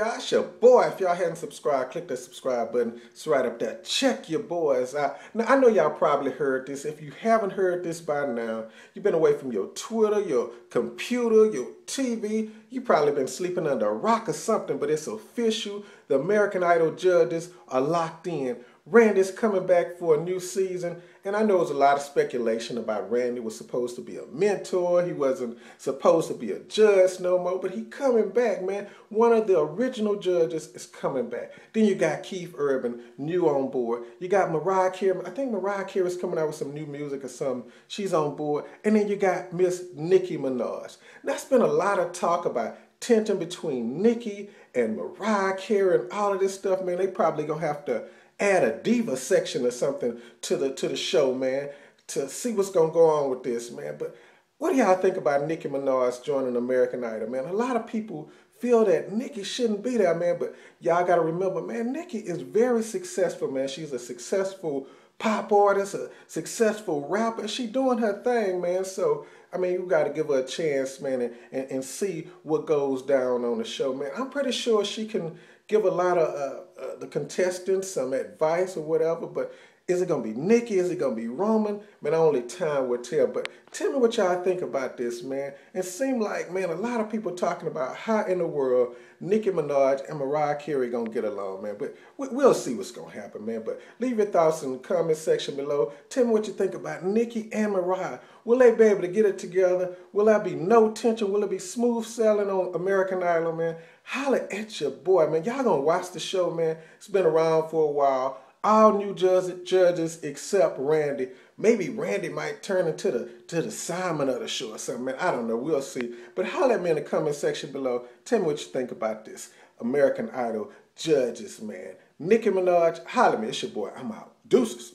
up, y'all? It's your boy. If y'all hadn't subscribed, click that subscribe button. It's right up there. Check your boys out. Now, I know y'all probably heard this. If you haven't heard this by now, you've been away from your Twitter, your computer, your TV. You probably been sleeping under a rock or something, but it's official. The American Idol judges are locked in. Randy's coming back for a new season, and I know there's a lot of speculation about Randy was supposed to be a mentor. He wasn't supposed to be a judge no more, but he coming back, man. One of the original judges is coming back. Then you got Keith Urban, new on board. You got Mariah Carey. I think Mariah Carey's coming out with some new music or something. She's on board. And then you got Miss Nicki Minaj. Now, there's been a lot of talk about tension between Nicki and Mariah Carey and all of this stuff, man. They probably gonna have to add a diva section or something to the show, man, to see what's gonna go on with this, man. But what do y'all think about Nicki Minaj joining American Idol, man? A lot of people feel that Nicki shouldn't be there, man, but y'all gotta remember, man, Nicki is very successful, man. She's a successful pop artist, a successful rapper. She doing her thing, man. So, I mean, you got to give her a chance, man, and see what goes down on the show, man. I'm pretty sure she can give a lot of the contestants some advice or whatever, but is it going to be Nicki? Is it going to be Roman? Man, only time will tell. But tell me what y'all think about this, man. It seemed like, man, a lot of people talking about how in the world Nicki Minaj and Mariah Carey going to get along, man. But we'll see what's going to happen, man. But leave your thoughts in the comment section below. Tell me what you think about Nicki and Mariah. Will they be able to get it together? Will there be no tension? Will it be smooth sailing on American Idol, man? Holla at your boy, man. Y'all going to watch the show, man. It's been around for a while. All new judges except Randy. Maybe Randy might turn into the Simon of the show or something, man. I don't know. We'll see. But holler at me in the comment section below. Tell me what you think about this American Idol judges, man. Nicki Minaj, holler at me. It's your boy. I'm out. Deuces.